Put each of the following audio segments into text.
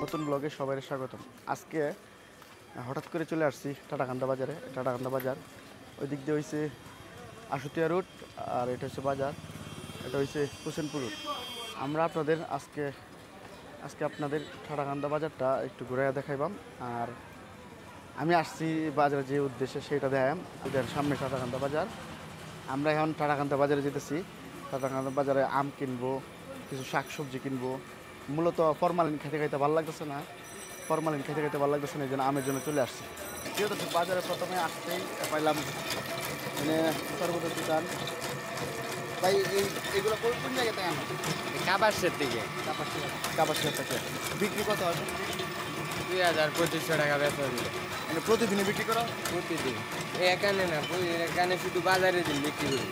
নতুন ব্লগে সবাই স্বাগতম। আজকে হঠাৎ করে চলে আসছি টাটাকান্দা বাজারে। টাটাকান্দা বাজার ওই দিক দিয়ে হয়েছে আশুতিয়া রুট, আর এটা হচ্ছে বাজার, এটা হচ্ছে হোসেনপুর রুট। আমরা আপনাদের আজকে আপনাদের টাটাকান্দা বাজারটা একটু ঘুরে দেখাইবাম। আর আমি আসছি বাজারে যে উদ্দেশ্যে সেটা দেখাম। ওদের সামনে টাটাকান্দা বাজার। আমরা এখন টাটাকান্দা বাজারে যেতেছি। টাটাকান্দা বাজারে আম কিনবো, কিছু শাকসবজি কিনবো। মূলত ফরমালিন খেতে খাইতে ভালো লাগতেছে না, ভালো লাগতেছে না, এই জন্য আমের জন্য চলে আসছি। যেহেতু বাজারে প্রথমে আসতেই পাইলাম মানে সর্বদা দোকান। ভাই এইগুলো কোন জায়গাতে আনো? কাবাসের দিকে কাবাসের থেকে বিক্রি কত হয়? 2000-2500 টাকা বেচা দিলে মানে প্রতিদিনই বিক্রি করো? প্রতিদিন। এখানে না, এখানে শুধু বাজারে দিন বিক্রি করি।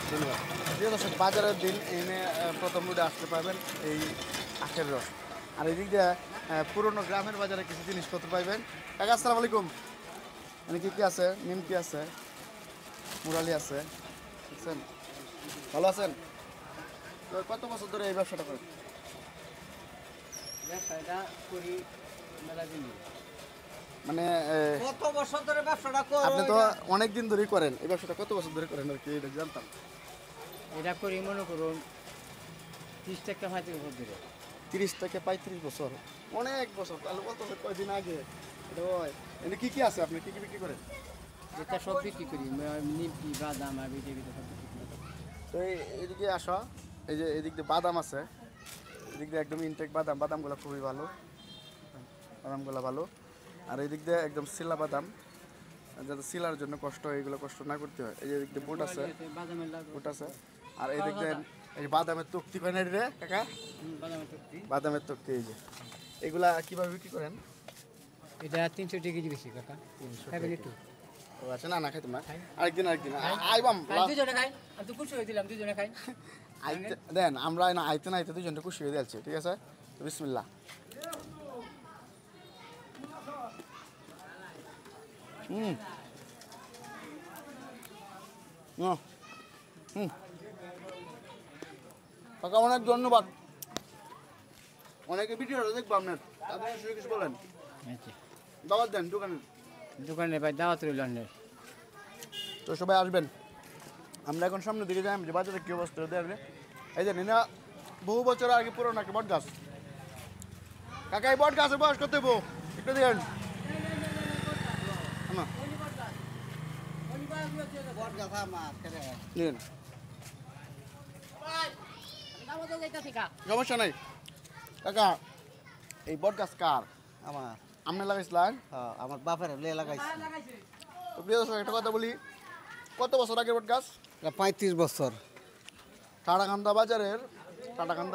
ধন্যবাদ। প্রিয় দর্শক, বাজারের দিন এনে প্রথম রোডে আসতে পারবেন এই আখের রস। আর এদিক দিয়ে পুরনো গ্রামের বাজারে কিছু জিনিসপত্র পাইবেন। কাকা আসসালামু আলাইকুম। মানে কী আছে? নিমকি আছে, মুরালি আছে, বুঝছেন? ভালো আছেন? তো কত বছর ধরে এই ব্যবসাটা করেন? ব্যবসাটা করি মেলা দিন। মানে কত বছর ধরে ব্যবসাটা করি? আপনি তো অনেক দিন ধরেই করেন এই ব্যবসাটা। কত বছর ধরে করেন আর কি এটা জানতাম। এটা করি মনে করুন 30 টাকা 35 বছর ধরে। 30 থেকে 35 বছর, অনেক বছর। তাহলে বলতেছে কয়দিন আগে এটা হয়। এনে কী আছে? আপনি কী বিক্রি করেন? এটা সব বিক্রি করি, নিমকি, বাদাম আর বিটে সব বিক্রি করি। তো এদিকে আসো, এই যে এদিক দিয়ে বাদাম আছে, এদিক দিয়ে একদম ইনটেক বাদামগুলো খুবই ভালো, বাদামগুলো ভালো। আর এদিক দিয়ে একদম শিলা বাদাম, যাতে শিলার জন্য কষ্ট হয়, এগুলো কষ্ট না করতে হয়। এই যে এদিক দিয়ে বুট আছে, আর এই দিক দিয়ে এই বাদামের তক্তি করেন রে কাকা, বাদামের তক্তি। এই যে এগুলা কিভাবে বিক্রি করেন? এটা 300 টাকা কেজি বেশি কাকা। 300 ও আচ্ছা, না খাইতাম না, আরেকদিন আইবাম দুজনে খাই। আমি তো খুশি হয়ে দিলাম, দুজনে খাই। দেন আমরা না আইতে দুজনটা খুশি হয়ে যাচ্ছে। ঠিক আছে, তো বিসমিল্লাহ। কাকা অনেক ধন্যবাদ। অনেকে ভিডিওটা দেখবো আপনার, আপনি কিছু বলেন। দাওয়াত দেন দোকানে ভাই, দাওয়াত রইল। তো সবাই আসবেন। আমরা এখন সামনের দিকে যাই, যে বাজারে কী অবস্থা দেখবে। এই যে না বহু বছর আগে পুরোনো একটা বট গাছ। কাকা এই বট গাছের বয়স কত বউ একটু দেখেন। সমস্যা নাই কাকা। এই বট গাছ কার? আমার আপনি লাগাইছিলেন? আমার বাপের লাগাইছি। তো প্রিয় দর্শক, একটা কথা বলি, কত বছর আগে বট গাছ? 35 বছর। টাটাকান্দা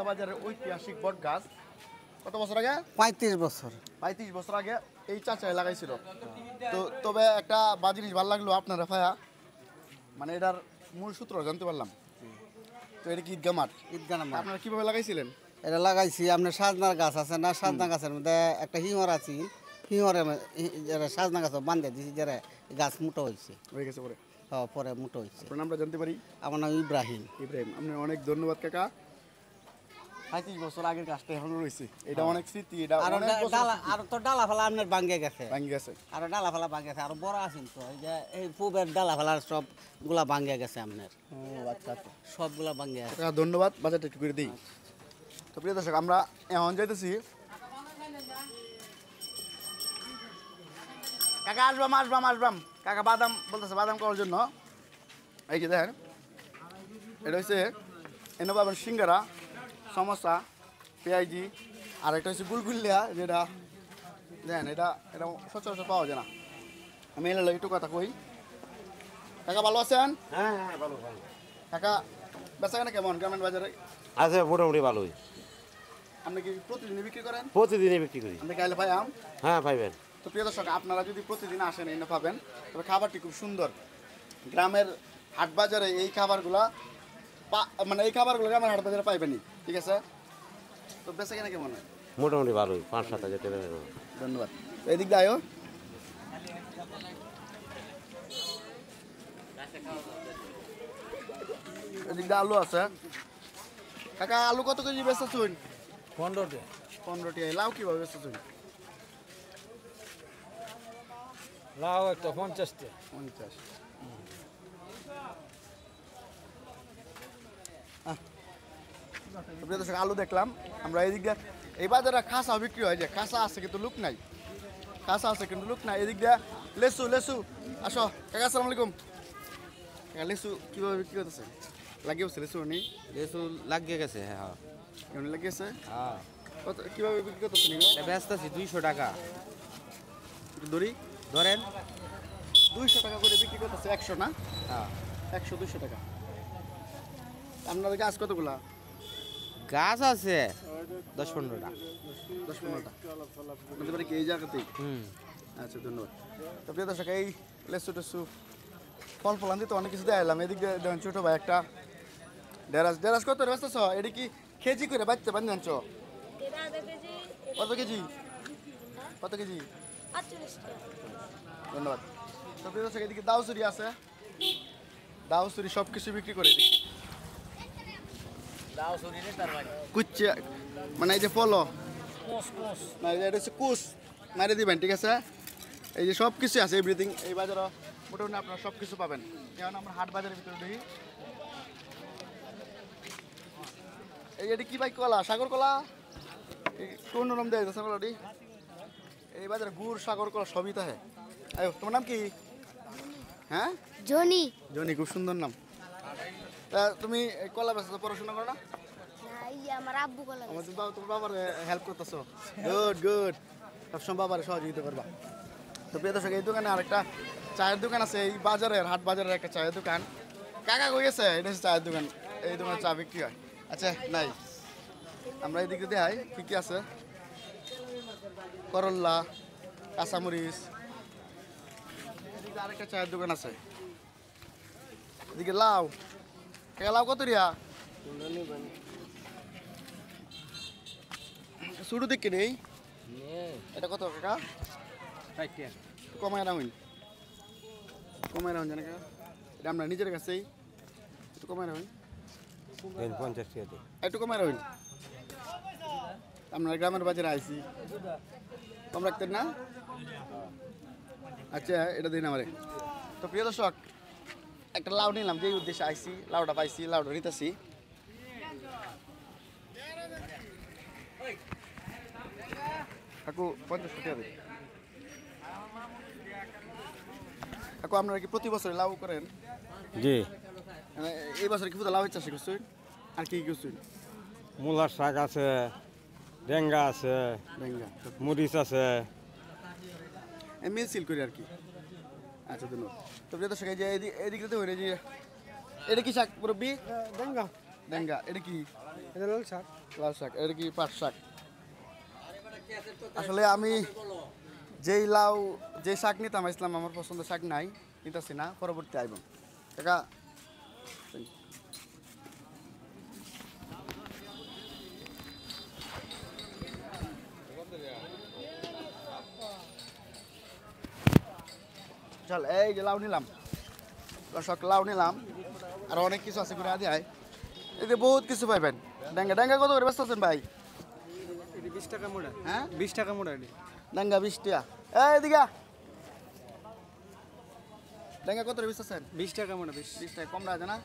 বাজারের ঐতিহাসিক বট গাছ কত বছর আগে? 35 বছর। 35 বছর আগে এই চাচাই লাগাইছিল। তো তবে একটা জিনিস ভালো লাগলো আপনারা ভাইয়া, মানে এটার মূল সূত্র জানতে পারলাম। তো এটা কি ঈদগাহ মাঠ? আপনারা কীভাবে লাগাইছিলেন? এটা লাগাইছি আপনার সাজনার গাছ আছে না, সাজনা গাছের মধ্যে একটা হিঙর আছে, হিঙরে সাজনা গাছ বান্ধে দিয়েছি, যারা গাছ মোটো হয়েছে। হয়ে গেছে পরে? হ্যাঁ, পরে মোটো হয়েছে। আপনার নামটা জানতে পারি? আমার নাম ইব্রাহিম। আপনার অনেক ধন্যবাদ কাকা। 35 বছর আগের গাছটা এখনো রয়েছে, এটা অনেক স্মৃতি। এটা আর তো ডালা ফালা আপনার ভাঙ্গে গেছে, আর ডালা ফালা ভাঙ্গে গেছে, আর বড় আছেন তো এই যে এই পুবের ডালা ফালার সবগুলা ভাঙ্গে গেছে আপনার। আচ্ছা, সবগুলা ভাঙ্গে গেছে। ধন্যবাদ। বাজারটা একটু করে দিই। তো প্রিয় দর্শক, আমরা এখন যাইতেছি। কাকা আসবাম। কাকা বাদাম বলতেছে, বাদাম খাওয়ার জন্য। এই যে দেখেন, এটা হচ্ছে এনে পাবেন সিঙ্গারা, সমোসা, পেঁয়াজি, আর একটা হচ্ছে গুলগুলিয়া, যেটা দেখেন এটা সচরাচর পাওয়া যায় না। আমি এলে একটু কথা কই। কাকা ভালো আছেন? হ্যাঁ ভালো। কাকা বেচা কেনা কেমন গ্রামীণ বাজারে? আছে মোটামুটি ভালোই। আপনি কি প্রতিদিনই বিক্রি করেন? প্রতিদিনই বিক্রি করি। আপনি খাইলে পাইয়াম? হ্যাঁ পাইবেন। তো প্রিয় দর্শক, আপনারা যদি প্রতিদিন আসেন এনে পাবেন। তবে খাবারটি খুব সুন্দর। গ্রামের হাট বাজারে এই খাবারগুলা মানে এই খাবারগুলো গ্রামের হাট বাজারে পাইবেনি। ঠিক আছে, তো বেচা কেনা কেমন? মোটামুটি ভালোই, 5-7 হাজার টাকা। ধন্যবাদ। এদিক দিয়ে আয়ো। এদিক দিয়ে আলু আছে। কাকা আলু কত কেজি বেচতেছুন? 15টি 15 টাকা লাউ কিভাবে বেচতেছেন লাউ একটা 50টি 50 প্রিয় দর্শক আলু দেখলাম আমরা এইদিক দিয়ে এই বাজারে খাসা বিক্রি হয় যে খাসা আছে কিন্তু লোক নাই খাসা আছে কিন্তু লোক নাই এদিক দিয়ে লেসু লেসু আসো কাকা আসসালামু আলাইকুম কাকা লেসু কীভাবে বিক্রি করতেছে লাগিয়ে বসছে লেসু উনি লেসু লাগিয়ে গেছে হ্যাঁ এমনি লাগিয়েছে হ্যাঁ কত কীভাবে বিক্রি করতেছেন এগুলো এটা ব্যস্ত আছি 200 টাকা একটু দড়ি ধরেন 200 টাকা করে বিক্রি করতেছে 100 না হ্যাঁ 100 200 টাকা আপনাদের গাছ কতগুলা গাছ আছে 10-15টা 10-15টা আপনাদের বাড়ি কি এই জায়গাতেই আচ্ছা ধন্যবাদ তো প্রিয় দর্শক এই লেসু টেসু ফল ফলান দিতে অনেক কিছু দেখাইলাম এদিক দিয়ে দেখুন ছোটো ভাই একটা ডেরাস ডেরাস কত ব্যস্ত ছ এটা কি কেজি করে বাচ্চা বান্ধ জানছ কত কেজি কত কেজি ধন্যবাদ তো প্রিয় দর্শক এদিকে দাউসুরি আছে দাউসুরি সব কিছু বিক্রি করে এদিকে কুচ্চে মানে এই যে ফল না এটা হচ্ছে কুশ মারে দিবেন ঠিক আছে এই যে সব কিছু আছে এভরিথিং এই বাজারে মোটামুটি আপনারা সব কিছু পাবেন যেমন আমরা হাট বাজারের ভিতরে দেখি এই এটি কি ভাই কলা সাগর কলা কোন রকম দেয় সাগর কলাটি এই বাজারে গুড় সাগর কলা সবই থাকে আয়ো তোমার নাম কি হ্যাঁ জনি জনি খুব সুন্দর নাম তা তুমি এই কলা বেচা পড়াশোনা করো না আমার আব্বু কলা আমাদের বাবা তোমার বাবার হেল্প করতেছো গুড গুড সবসময় বাবার সহযোগিতা করবা তো প্রিয় দর্শক এই দোকানে আরেকটা চায়ের দোকান আছে এই বাজারের হাট বাজারের একটা চায়ের দোকান কাকা কই গেছে এটা হচ্ছে চায়ের দোকান এই দোকানে চা বিক্রি হয় আচ্ছা নাই আমরা এদিকে দেখাই কি কি আছে করল্লা কাঁচামরিচ এদিকে আরেকটা চায়ের দোকান আছে এদিকে লাউ কাকা লাউ কত রিয়া শুরু দিকে নেই এটা কত কাকা কমায় রাখুন কমায় রাখুন জানা কাকা এটা আমরা নিজের কাছেই একটু কমায় রাখুন 50 টাকা একটু কমায় রাখুন আমরা গ্রামের বাজারে আইছি কম রাখতেন না আচ্ছা এটা দিন আমারে তো প্রিয় দর্শক একটা লাউ নিলাম যেই উদ্দেশ্যে আইছি লাউটা পাইছি লাউটা নিতেছি কাকু 50 টাকা দিন কাকু আপনারা কি প্রতি বছর লাউ করেন জি মানে এই বছর কি লাউ চাষ করছেন আর কি করছেন মূলার শাক আছে ডেঙ্গা আছে ডেঙ্গা মরিচ আছে মিল সিল করি আর কি আচ্ছা ধন্যবাদ তো প্রিয় দর্শক এই যে এদিকে তো হয়ে যে এটা কি শাক মুরব্বি ডেঙ্গা ডেঙ্গা এটা কি এটা লাল শাক লাল শাক এটা কি পাট শাক আসলে আমি যেই লাউ যে শাক নিতাম ইসলাম আমার পছন্দের শাক নাই নিতেছি না পরবর্তী আইব কাকা চল এই যে লাউ নিলাম দর্শক লাউ নিলাম আর অনেক কিছু আছে ঘুরে আদি আয় এই যে বহুত কিছু পাইবেন ডাঙ্গা ডাঙ্গা কত করে ব্যস্ত আছেন ভাই 20 টাকা মোড়া হ্যাঁ 20 টাকা মোড়া ডাঙ্গা 20 টাকা এই দিঘা ডাঙ্গা কত করে ব্যস্ত আছেন 20 টাকা মোড়া 20 টাকা কম রাখে না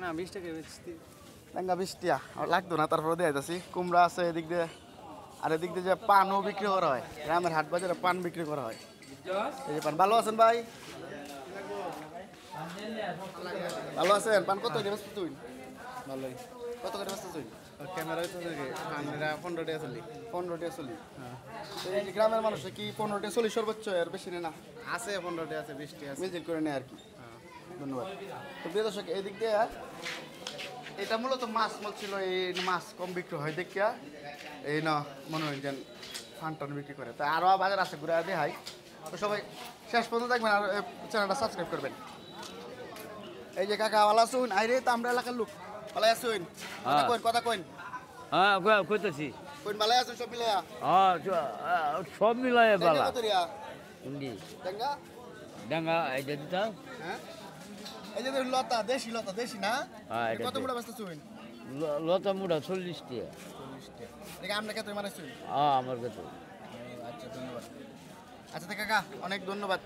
না 20 টাকা বেচছি ডাঙ্গা 20 টাকা আর লাগতো না তারপরে দিয়ে যাচ্ছি কুমড়া আছে এদিক দিয়ে আর এদিক দিয়ে যে পানও বিক্রি করা হয় গ্রামের হাট বাজারে পান বিক্রি করা হয় এই যে পান ভালো আছেন ভাই ভালো আছেন পান কত করে ব্যস্ত তুই ভালোই কত করে ব্যস্ত তুই ক্যামেরা তো দেখে আমরা 15 টাকা চলি 15 টাকা চলি এই যে গ্রামের মানুষ কি 15 টাকা চলি সর্বোচ্চ আর বেশি নেই না আছে 15 টাকা আছে 20 টাকা আছে মিলজিল করে নেয় আর কি ধন্যবাদ তো প্রিয় দর্শক এদিক দিয়ে এটা মূলত মাছ মাছ ছিল এই মাছ কম বিক্রি হয় দেখিয়া এই না মনোরঞ্জন ফান টান বিক্রি করে তাই আরও বাজার আছে ঘুরে দিয়ে হাই তো সবাই শেষ পর্যন্ত দেখবেন আর চ্যানেলটা সাবস্ক্রাইব করবেন এই যে কাকা ভালো আসুন আইরে তো আমরা এলাকার লোক ভালো আসুন কথা কইন হ্যাঁ কইতেছি কইন ভালো আসুন সব মিলে হ্যাঁ সব মিলাই বালা কত রিয়া হিন্দি ডাঙ্গা ডাঙ্গা এটা দিতা হ্যাঁ এই যে লতা দেশি না হ্যাঁ, এটা কত বড় ব্যস্ত চুইন লতা মুড়া 40 টাকা দেখে আমরা কত মানাইছি? আমার কত আচ্ছা ধন্যবাদ। আচ্ছা তো কাকা অনেক ধন্যবাদ।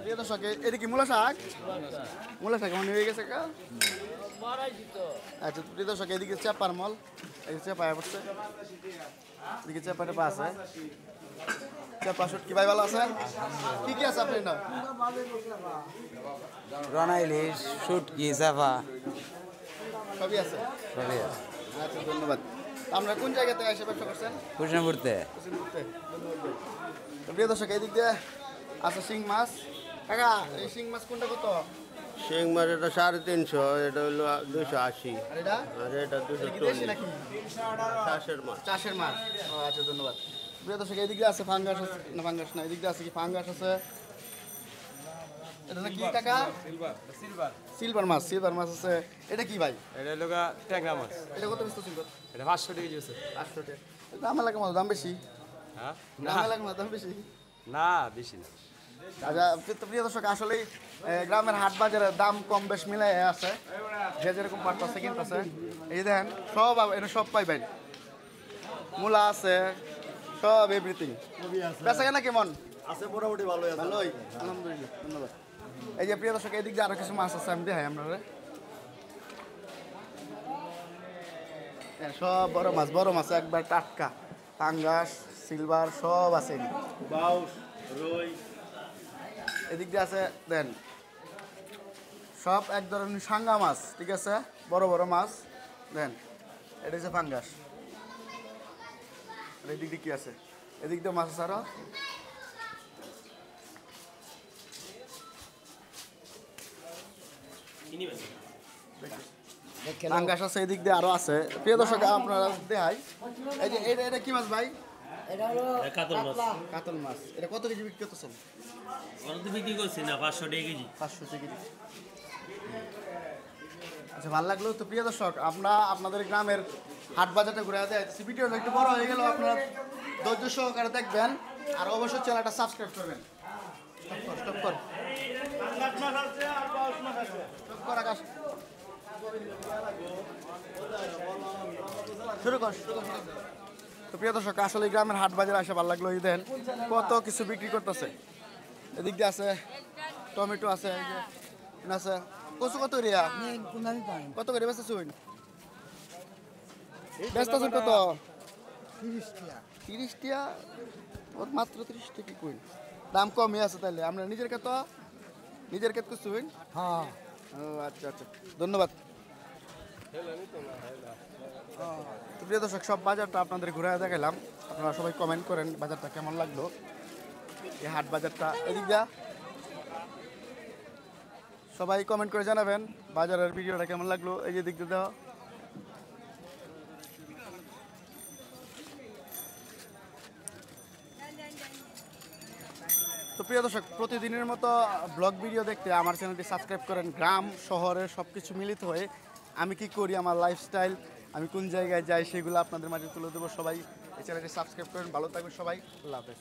প্রিয় দর্শক এটা কি মূলা শাক? মূলা শাক মনে হয়ে গেছে কাকা? আচ্ছা প্রিয় দর্শক এদিকে চেপার মল, এই চেপা পড়ছে, এদিকে চেপা টেপা আছে, চেপা শুট কি ভাই ভালো আছেন? কি কি আছে আপনার নাম? রানা ইলিশ শুটকি চাপা সবই আছে। সবই আছে আচ্ছা ধন্যবাদ। আমরা কোন জায়গাতে এসে ব্যবসা করছেন? কৃষ্ণপুরতে তো প্রিয় দর্শক এদিক দিয়ে আছে শিং মাছ। কাকা এই শিং মাছ কোনটা কত? শিং মাছ এটা 350, এটা হলো 280, আর এটা আর এটা এটা কি দেশি 240 নাকি? চাষের মাছ। চাষের মাছ। ও আচ্ছা ধন্যবাদ। প্রিয় দর্শক এদিক দিয়ে আছে ফাঙ্গাস আছে, না ফাঙ্গাস না, এদিক দিয়ে আছে কি ফাঙ্গাস আছে। এটা কি টাকা? সিলভার মাছ, সিলভার মাছ আছে। এটা কি ভাই? এটা হলো ট্যাংরা মাছ, এটা কত বেচতে ছিল? এটা 500 টাকা কেজি আছে। 800 টাকা। দাম এলাকার মতো দাম বেশি? হ্যাঁ দাম এলাকার মতো দাম বেশি? না বেশি না। আচ্ছা তো প্রিয় দর্শক আসলে গ্রামের হাট বাজারে দাম কম বেশ মিলাই আছে, যে যেরকম পারতেছে কিনতেছে। এই দেখেন সব এটা সব পাইবেন, মূলা আছে, সব এভরিথিং। বেচা কেনা কেমন আছে? মোটামুটি ভালোই, আলহামদুলিল্লাহ ধন্যবাদ। এই যে প্রিয় দর্শক এদিক দিয়ে আরো কিছু মাছ আছে, আমি দেখাই আপনারা। সব বড় মাছ একবার টাটকা, পাঙ্গাস সিলভার সব আছে, বাউস রুই। এদিক দিয়ে আছে দেন সব এক ধরনের সাঙ্গা মাছ, ঠিক আছে, বড় বড় মাছ দেন। এটা হচ্ছে পাঙ্গাস। আর এদিক দিয়ে কি আছে? এদিক দিয়ে মাছ আছে আরো। পাঙ্গাস আছে, এদিক দিয়ে আরো আছে। প্রিয় দর্শক আপনারা দেখাই, এই যে এটা কি মাছ ভাই? কাতল মাছ। এটা কত কেজি বিক্রি করতেছেন? বিক্রি করছি না 500 টাকা কেজি। 500 কেজি। আচ্ছা ভালো লাগলো তো প্রিয় দর্শক, আমরা আপনাদের গ্রামের হাট বাজারটা ঘুরে দেখাচ্ছি। ভিডিওটা একটু বড় হয়ে গেল, আপনারা ধৈর্য সহকারে দেখবেন আর অবশ্যই চ্যানেলটা সাবস্ক্রাইব করবেন। স্টপ কর আকাশ, শুরু কর। তো প্রিয় দর্শক আসলে গ্রামের হাট বাজারে আসে ভালো লাগলো। এই দেন কত কিছু বিক্রি করতেছে। এদিক দিয়ে আছে টমেটো আছে, এই যে এখানে আছে কচু। কত রিয়া? কত করে বেচতেছুন? বেচতেছুন কত? 30 টাকা। মাত্র 30 টাকা কই? দাম কমই আছে তাহলে। আমরা নিজের ক্ষেত করছুন? হ্যাঁ। ও আচ্ছা আচ্ছা ধন্যবাদ। তো প্রিয় দর্শক সব বাজারটা আপনাদের ঘুরে দেখালাম। আপনারা সবাই কমেন্ট করেন বাজারটা কেমন লাগলো, এই হাট বাজারটা। এদিক যা সবাই কমেন্ট করে জানাবেন বাজারের ভিডিওটা কেমন লাগলো। এই যে দিক দিয়ে দাও। তো প্রিয় দর্শক প্রতিদিনের মতো ব্লগ ভিডিও দেখতে আমার চ্যানেলটি সাবস্ক্রাইব করেন। গ্রাম শহরে সব কিছু মিলিত হয়ে আমি কি করি, আমার লাইফস্টাইল, আমি কোন জায়গায় যাই, সেগুলো আপনাদের মাঝে তুলে দেবো। সবাই এই চ্যানেলটি সাবস্ক্রাইব করেন। ভালো থাকবেন সবাই, আল্লাহ হাফেজ।